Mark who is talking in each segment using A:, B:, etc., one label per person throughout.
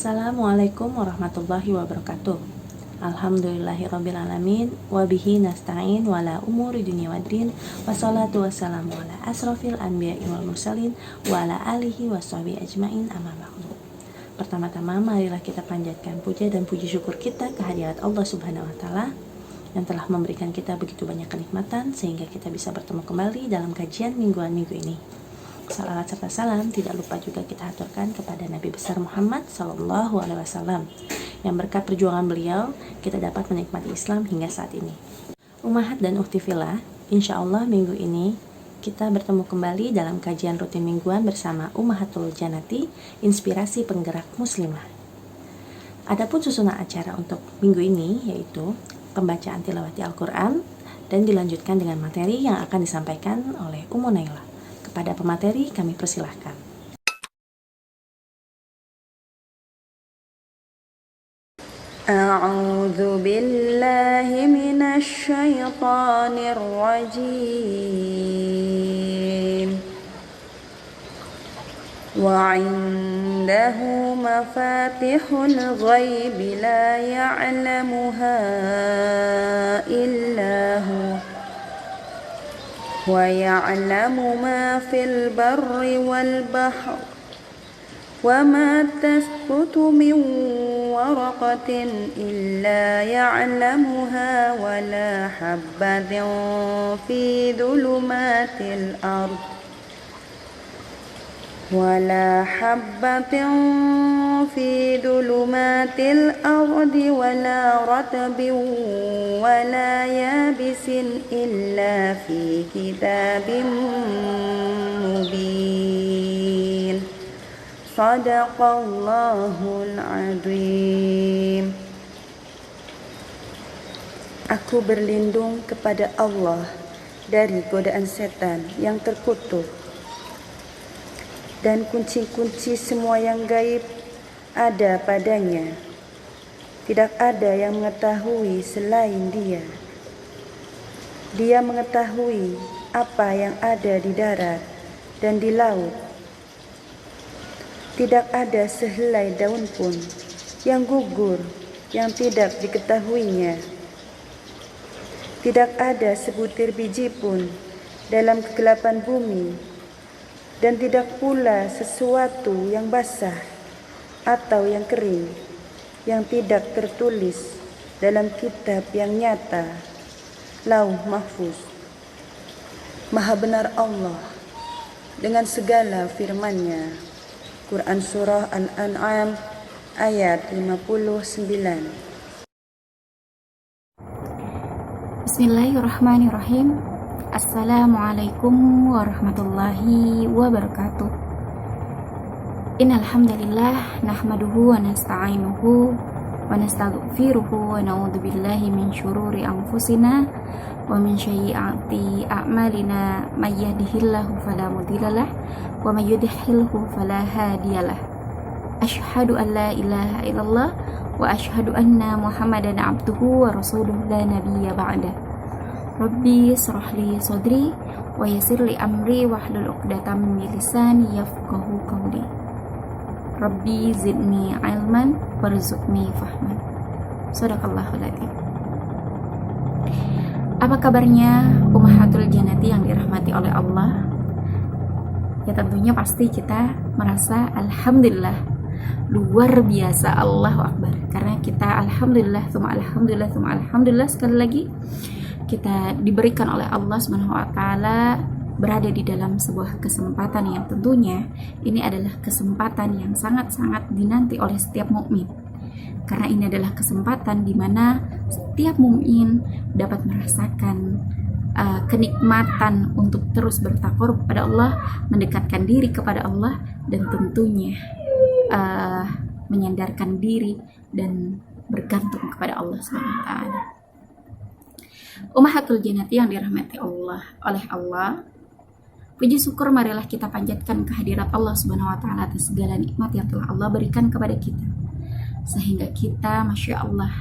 A: Assalamualaikum warahmatullahi wabarakatuh. Alhamdulillahirrabbilalamin. Wabihi nasta'in wala umuri dunia waddin. Wassalatu wassalamu ala asrafil anbiya'i wal mursalin wa ala alihi washabihi ajmain amma ba'du. Pertama-tama marilah kita panjatkan puja dan puji syukur kita kehadirat Allah Subhanahu wa taala yang telah memberikan kita begitu banyak kenikmatan sehingga kita bisa bertemu kembali dalam kajian mingguan minggu ini. Salawat serta salam tidak lupa juga kita aturkan kepada Nabi besar Muhammad Sallallahu Alaihi Wasallam yang berkat perjuangan beliau kita dapat menikmati Islam hingga saat ini. Ummahat dan ukhti fillah, insya Allah minggu ini kita bertemu kembali dalam kajian rutin mingguan bersama Ummahatul Janati, inspirasi penggerak muslimah. Adapun susunan acara untuk minggu ini yaitu pembacaan tilawati Al-Quran dan dilanjutkan dengan materi yang akan disampaikan oleh Ummu Naila. Kepada pemateri kami persilahkan.
B: A'udzu billahi minasy syaithanir rajim. Wa 'indahu mafatihul ghaibi la ya'lamuha illa hu wa ya'lamu ma fil barri wal bahr wa ma tasqutu min waraqatin illa ya'lamuha wa la habbatin fi dhulumatil ard ولا حبة في ظلمات الأرض ولا رطب ولا يابس إلا في كتاب مبين صدق الله العظيم. Aku berlindung kepada Allah dari godaan setan yang terkutuk, dan kunci-kunci semua yang gaib ada padanya. Tidak ada yang mengetahui selain Dia. Dia mengetahui apa yang ada di darat dan di laut. Tidak ada sehelai daun pun yang gugur yang tidak diketahuinya. Tidak ada sebutir biji pun dalam kegelapan bumi, dan tidak pula sesuatu yang basah atau yang kering yang tidak tertulis dalam kitab yang nyata, Lauh Mahfuz. Maha benar Allah dengan segala firman-Nya. Quran Surah Al-An'am ayat 59.
C: Bismillahirrahmanirrahim. Assalamualaikum warahmatullahi wabarakatuh. Innal hamdalillah nahmaduhu wa nasta'inuhu wa nastaghfiruhu wa na'udzu billahi min syururi anfusina wa min sayyiati a'malina may yahdihillahu fala mudhillalah wa may yudhlilhu fala hadiyalah. Asyhadu an la ilaha illallah wa asyhadu anna Muhammadan abduhu wa rasuluhu la nabiyya ba'dah. Rabbi shrah li sadri wa yassir li amri wahlul 'uqdatam min lisani yafqahu qawli. Rabbi zidni ilman warzuqni fahman. Shadaqallahul adzim. Apa kabarnya Ummahatul Janati yang dirahmati oleh Allah? Ya tentunya pasti kita merasa alhamdulillah, luar biasa, Allahu Akbar. Karena kita alhamdulillah, tsumma alhamdulillah, tsumma alhamdulillah, sekali lagi kita diberikan oleh Allah Subhanahu wa taala berada di dalam sebuah kesempatan yang tentunya ini adalah kesempatan yang sangat-sangat dinanti oleh setiap mukmin. Karena ini adalah kesempatan di mana setiap mukmin dapat merasakan kenikmatan untuk terus bertakwa kepada Allah, mendekatkan diri kepada Allah, dan tentunya menyandarkan diri dan bergantung kepada Allah Subhanahu wa taala. Ummahatul Janati yang dirahmati oleh Allah, puji syukur marilah kita panjatkan kehadirat Allah Subhanahu wa taala atas segala nikmat yang telah Allah berikan kepada kita, sehingga kita Masya Allah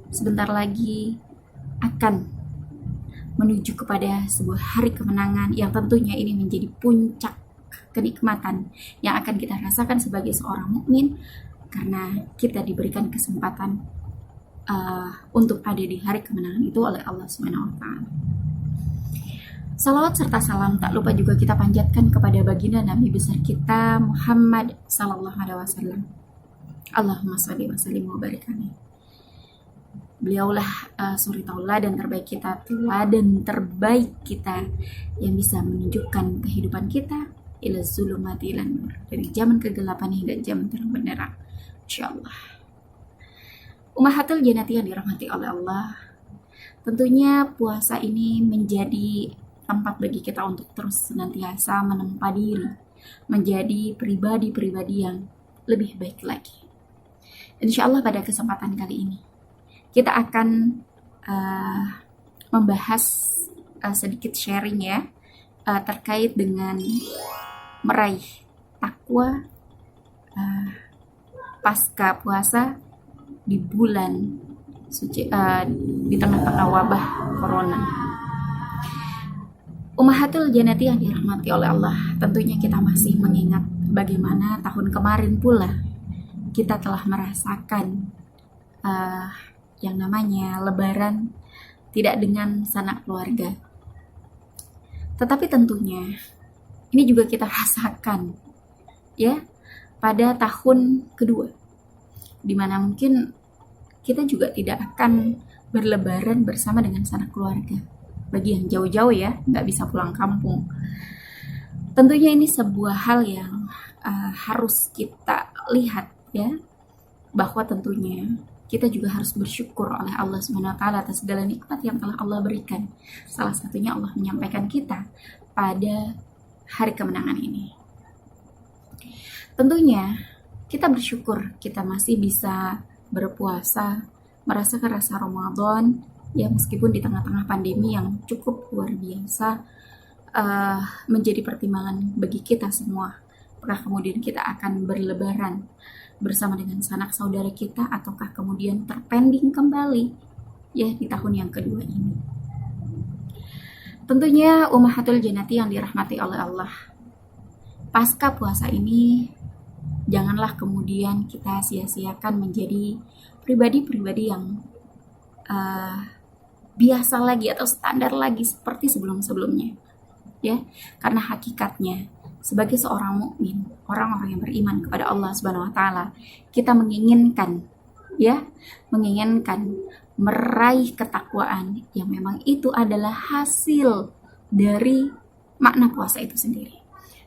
C: sebentar lagi akan menuju kepada sebuah hari kemenangan yang tentunya ini menjadi puncak kenikmatan yang akan kita rasakan sebagai seorang mukmin karena kita diberikan kesempatan untuk ada di hari kemenangan itu oleh Allah Subhanahu wa Ta'ala. Salawat serta salam tak lupa juga kita panjatkan kepada baginda Nabi besar kita Muhammad sallallahu alaihi wasallam. Allahumma shalli wa sallim wa barik alaihi. Beliaulah suri tauladan terbaik kita, teladan terbaik kita yang bisa menunjukkan kehidupan kita ila zulumati ilan nur, dari zaman kegelapan hingga zaman terang benderang, insyaallah. Ummahatul jannati yang dirahmati oleh Allah, tentunya puasa ini menjadi tempat bagi kita untuk terus senantiasa menempa diri menjadi pribadi-pribadi yang lebih baik lagi. Insyaallah pada kesempatan kali ini kita akan membahas sedikit sharing ya terkait dengan meraih takwa pasca puasa di bulan suci, di tengah-tengah wabah corona. Ummahatul jannati yang dirahmati oleh Allah, tentunya kita masih mengingat bagaimana tahun kemarin pula kita telah merasakan yang namanya lebaran tidak dengan sanak keluarga. Tetapi tentunya ini juga kita rasakan ya pada tahun kedua, di mana mungkin kita juga tidak akan berlebaran bersama dengan sanak keluarga. Bagi yang jauh-jauh ya, nggak bisa pulang kampung. Tentunya ini sebuah hal yang harus kita lihat ya, bahwa tentunya kita juga harus bersyukur oleh Allah Subhanahu wa Ta'ala atas segala nikmat yang telah Allah berikan. Salah satunya Allah menyampaikan kita pada hari kemenangan ini. Tentunya kita bersyukur kita masih bisa berpuasa, merasakan rasa Ramadan ya, meskipun di tengah-tengah pandemi yang cukup luar biasa menjadi pertimbangan bagi kita semua. Apakah kemudian kita akan berlebaran bersama dengan sanak saudara kita, ataukah kemudian terpending kembali ya di tahun yang kedua ini. Tentunya ummahatul jannati yang dirahmati oleh Allah, pasca puasa ini janganlah kemudian kita sia-siakan menjadi pribadi-pribadi yang biasa lagi atau standar lagi seperti sebelum-sebelumnya ya, karena hakikatnya sebagai seorang mukmin, orang-orang yang beriman kepada Allah Subhanahu wa Ta'ala, kita menginginkan meraih ketakwaan yang memang itu adalah hasil dari makna puasa itu sendiri.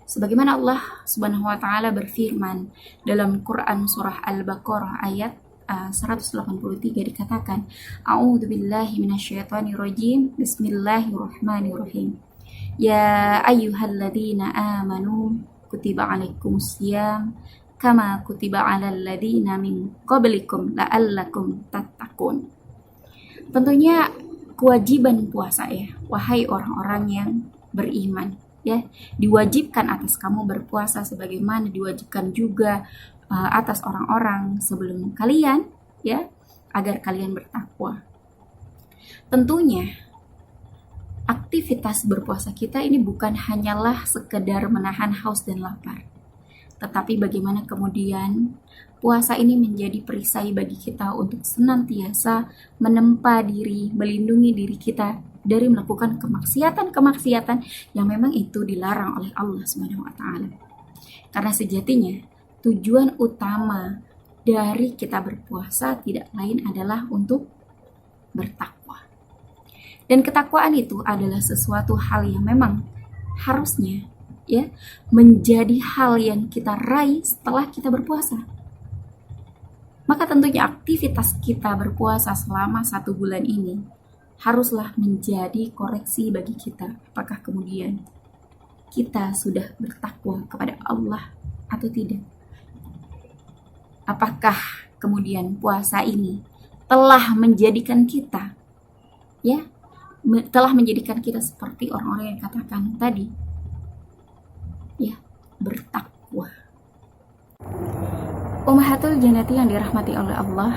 C: Sebagaimana Allah Subhanahu wa Ta'ala berfirman dalam Quran surah Al-Baqarah ayat 183 dikatakan, A'udzubillahi minasyaitonirrajim, Bismillahirrahmanirrahim. Ya ayyuhalladzina amanu kutiba alaikumusiyam kama kutiba alal ladzina min qablikum la'allakum tattaqun. Tentunya kewajiban puasa ya, wahai orang-orang yang beriman ya, diwajibkan atas kamu berpuasa sebagaimana diwajibkan juga atas orang-orang sebelum kalian ya, agar kalian bertakwa. Tentunya aktivitas berpuasa kita ini bukan hanyalah sekedar menahan haus dan lapar, tetapi bagaimana kemudian puasa ini menjadi perisai bagi kita untuk senantiasa menempa diri, melindungi diri kita dari melakukan kemaksiatan-kemaksiatan yang memang itu dilarang oleh Allah Subhanahu wa Ta'ala. Karena sejatinya tujuan utama dari kita berpuasa tidak lain adalah untuk bertakwa. Dan ketakwaan itu adalah sesuatu hal yang memang harusnya ya menjadi hal yang kita raih setelah kita berpuasa. Maka tentunya aktivitas kita berpuasa selama 1 bulan ini haruslah menjadi koreksi bagi kita. Apakah kemudian kita sudah bertakwa kepada Allah atau tidak? Apakah kemudian puasa ini telah menjadikan kita seperti orang-orang yang katakan tadi ya, bertakwa. Ummahatul jannati yang dirahmati oleh Allah,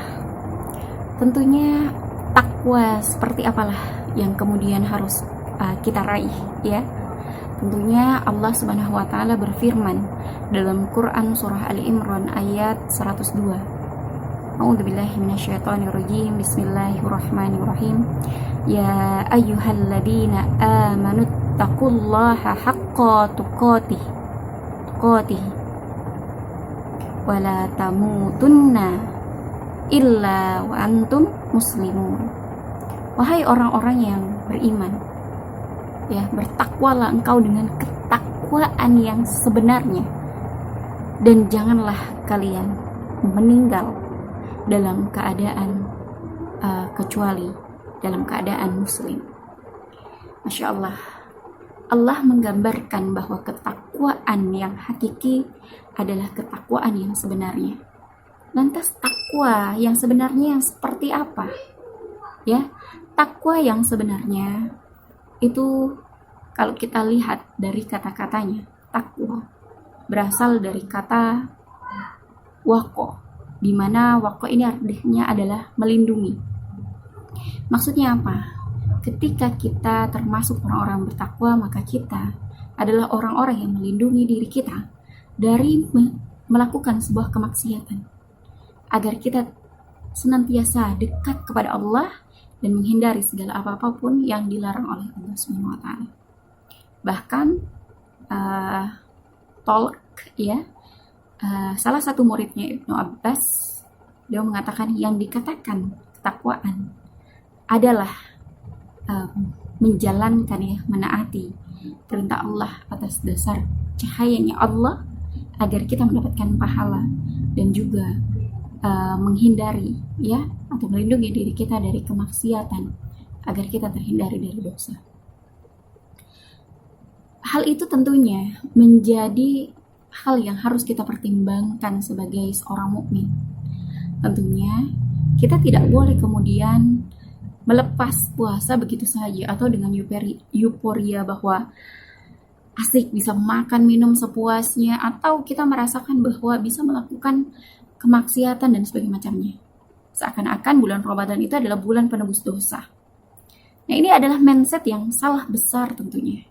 C: tentunya takwa seperti apalah yang kemudian harus kita raih ya. Tentunya Allah Subhanahu wa taala berfirman dalam Quran surah Ali Imran ayat 102. A'udzubillahi minasyaitonirrajim. Bismillahirrahmanirrahim. Ya ayyuhalladzina amanu taqullaha haqqa tuqatih wa la tamutunna illa wa antum muslimun. Wahai orang-orang yang beriman, ya, bertakwalah engkau dengan ketakwaan yang sebenarnya, dan janganlah kalian meninggal dalam keadaan kecuali dalam keadaan muslim. Masya Allah, Allah menggambarkan bahwa ketakwaan yang hakiki adalah ketakwaan yang sebenarnya. Lantas takwa yang sebenarnya yang seperti apa? Ya, takwa yang sebenarnya itu kalau kita lihat dari kata-katanya, takwa berasal dari kata waqo, di mana waqo ini artinya adalah melindungi. Maksudnya apa? Ketika kita termasuk orang-orang bertakwa, maka kita adalah orang-orang yang melindungi diri kita dari melakukan sebuah kemaksiatan, agar kita senantiasa dekat kepada Allah dan menghindari segala apapun yang dilarang oleh Allah Subhanahu wa taala. Bahkan Tolk, ya, salah satu muridnya Ibnu Abbas, dia mengatakan yang dikatakan ketakwaan adalah menjalankan, ya, menaati perintah Allah atas dasar cahayanya Allah agar kita mendapatkan pahala, dan juga menghindari, ya, atau melindungi diri kita dari kemaksiatan agar kita terhindari dari dosa. Hal itu tentunya menjadi hal yang harus kita pertimbangkan sebagai seorang mukmin. Tentunya kita tidak boleh kemudian melepas puasa begitu saja atau dengan euforia bahwa asik bisa makan minum sepuasnya, atau kita merasakan bahwa bisa melakukan kemaksiatan dan sebagainya macamnya. Seakan-akan bulan Ramadan itu adalah bulan penebus dosa. Nah, ini adalah mindset yang salah besar tentunya.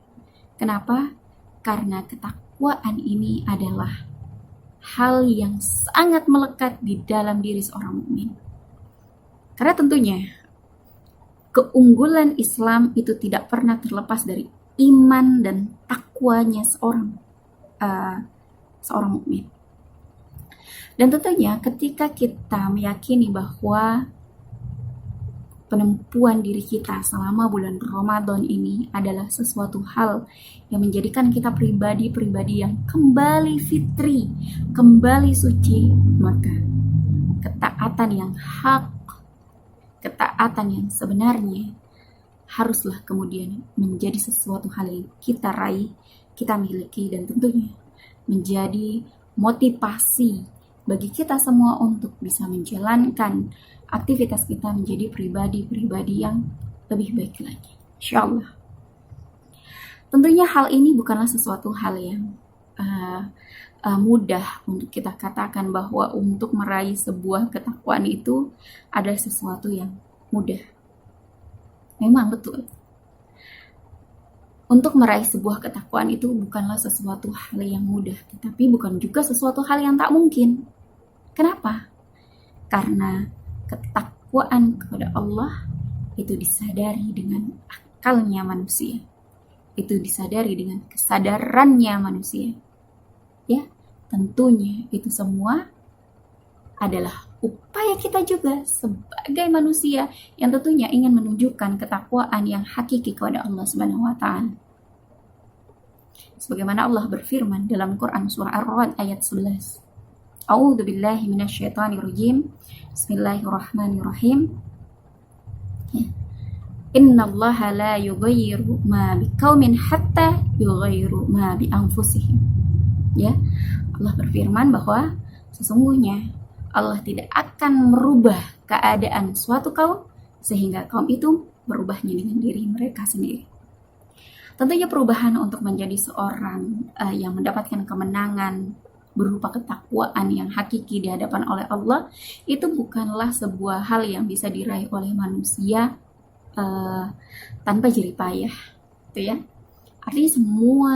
C: Kenapa? Karena ketakwaan ini adalah hal yang sangat melekat di dalam diri seorang mukmin. Karena tentunya keunggulan Islam itu tidak pernah terlepas dari iman dan takwanya seorang mukmin. Dan tentunya ketika kita meyakini bahwa penempuan diri kita selama bulan Ramadan ini adalah sesuatu hal yang menjadikan kita pribadi-pribadi yang kembali fitri, kembali suci, maka ketaatan yang hak, ketaatan yang sebenarnya haruslah kemudian menjadi sesuatu hal yang kita raih, kita miliki, dan tentunya menjadi motivasi bagi kita semua untuk bisa menjalankan aktivitas kita menjadi pribadi-pribadi yang lebih baik lagi, insyaallah. Tentunya hal ini bukanlah sesuatu hal yang mudah untuk kita katakan bahwa untuk meraih sebuah ketakwaan itu adalah sesuatu yang mudah. Memang betul, untuk meraih sebuah ketakwaan itu bukanlah sesuatu hal yang mudah, tetapi bukan juga sesuatu hal yang tak mungkin. Kenapa? Karena ketakwaan kepada Allah itu disadari dengan akalnya manusia, itu disadari dengan kesadarannya manusia. Ya, tentunya itu semua adalah upaya kita juga sebagai manusia yang tentunya ingin menunjukkan ketakwaan yang hakiki kepada Allah Subhanahu wa taala. Sebagaimana Allah berfirman dalam Quran surah Ar-Ra'd ayat 11. A'udzu billahi minasyaitonir rajim. Bismillahirrahmanirrahim. Innallaha la yughayyiru ma biqaumin hatta yughayyiru ma bi anfusihim. Ya, Allah berfirman bahwa sesungguhnya Allah tidak akan merubah keadaan suatu kaum sehingga kaum itu berubahnya dengan diri mereka sendiri. Tentunya perubahan untuk menjadi seorang yang mendapatkan kemenangan berupa ketakwaan yang hakiki di hadapan oleh Allah itu bukanlah sebuah hal yang bisa diraih oleh manusia tanpa jerih payah, gitu ya. Artinya semua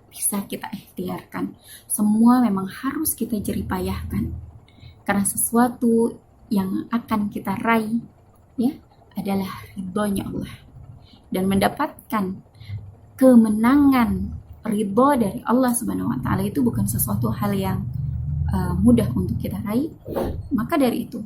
C: bisa kita ikhtiarkan, semua memang harus kita jeripayahkan, karena sesuatu yang akan kita raih ya adalah ridhonya Allah, dan mendapatkan kemenangan ridho dari Allah Subhanahu wa taala itu bukan sesuatu hal yang mudah untuk kita raih. Maka dari itu,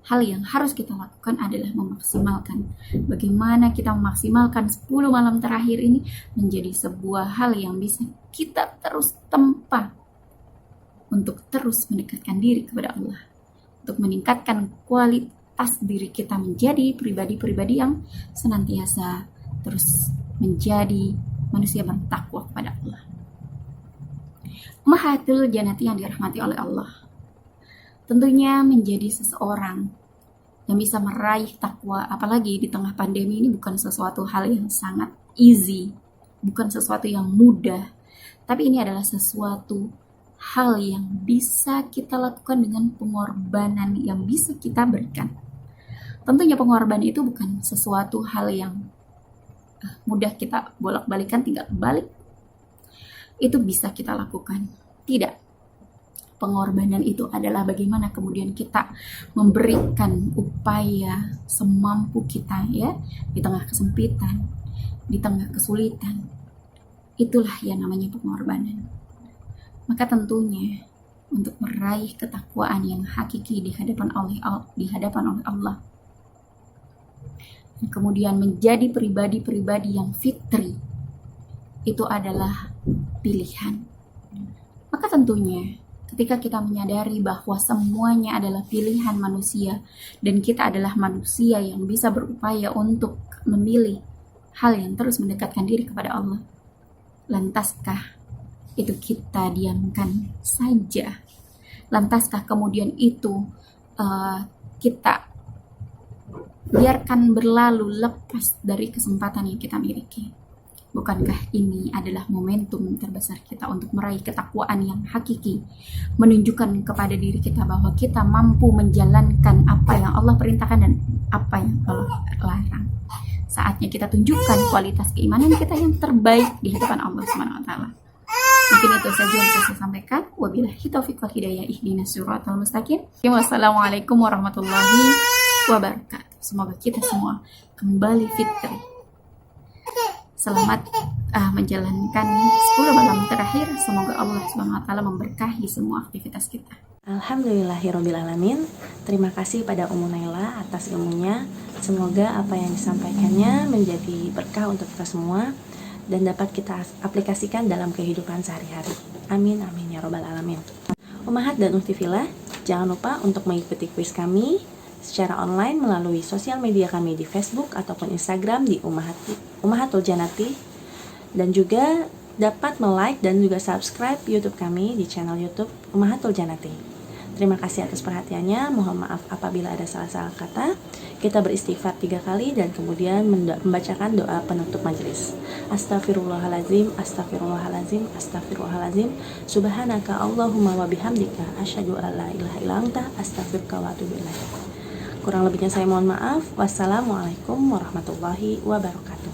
C: hal yang harus kita lakukan adalah memaksimalkan. Bagaimana kita memaksimalkan 10 malam terakhir ini menjadi sebuah hal yang bisa kita terus tempa untuk terus mendekatkan diri kepada Allah, untuk meningkatkan kualitas diri kita menjadi pribadi-pribadi yang senantiasa terus menjadi manusia bertakwa kepada Allah. Ummahatul Jannati yang dirahmati oleh Allah, tentunya menjadi seseorang yang bisa meraih takwa, apalagi di tengah pandemi ini, bukan sesuatu hal yang sangat easy, bukan sesuatu yang mudah, tapi ini adalah sesuatu hal yang bisa kita lakukan dengan pengorbanan yang bisa kita berikan. Tentunya pengorbanan itu bukan sesuatu hal yang mudah kita bolak-balikan, tinggal balik itu bisa kita lakukan. Tidak. Pengorbanan itu adalah bagaimana kemudian kita memberikan upaya semampu kita ya, di tengah kesempitan, di tengah kesulitan. Itulah yang namanya pengorbanan. Maka tentunya untuk meraih ketakwaan yang hakiki di hadapan oleh Allah, dan kemudian menjadi pribadi-pribadi yang fitri, itu adalah pilihan. Maka tentunya ketika kita menyadari bahwa semuanya adalah pilihan manusia dan kita adalah manusia yang bisa berupaya untuk memilih hal yang terus mendekatkan diri kepada Allah, lantaskah itu kita diamkan saja? Lantaskah kemudian itu kita biarkan berlalu lepas dari kesempatan yang kita miliki? Bukankah ini adalah momentum terbesar kita untuk meraih ketakwaan yang hakiki, menunjukkan kepada diri kita bahwa kita mampu menjalankan apa yang Allah perintahkan dan apa yang Allah larang. Saatnya kita tunjukkan kualitas keimanan kita yang terbaik di hadapan Allah Subhanahu wa taala. Mungkin itu saja yang bisa saya sampaikan. Wabillahi taufiq wal hidayah, ihdinas siratal mustaqim. Wassalamualaikum warahmatullahi wabarakatuh. Semoga kita semua kembali fitri. Selamat menjalankan 10 malam terakhir. Semoga Allah Subhanahu wa taala memberkahi semua aktivitas kita.
A: Alhamdulillahirobbilalamin. Terima kasih pada Ummu Naila atas ilmunya. Semoga apa yang disampaikannya menjadi berkah untuk kita semua dan dapat kita aplikasikan dalam kehidupan sehari-hari. Amin amin ya robbal alamin. Ummahat dan Ukhtifillah, jangan lupa untuk mengikuti kuis kami secara online melalui sosial media kami di Facebook ataupun Instagram di Ummahatul Jannati, dan juga dapat like dan juga subscribe YouTube kami di channel YouTube Ummahatul Jannati. Terima kasih atas perhatiannya. Mohon maaf apabila ada salah-salah kata. Kita beristighfar 3 kali dan kemudian membacakan doa penutup majelis. Astaghfirullahalazim, astaghfirullahalazim, astaghfirullahalazim. Subhanaka Allahumma wa bihamdika asyhadu an la ilaha illa anta astaghfiruka wa atubu ilaik. Kurang lebihnya saya mohon maaf. Wassalamualaikum warahmatullahi wabarakatuh.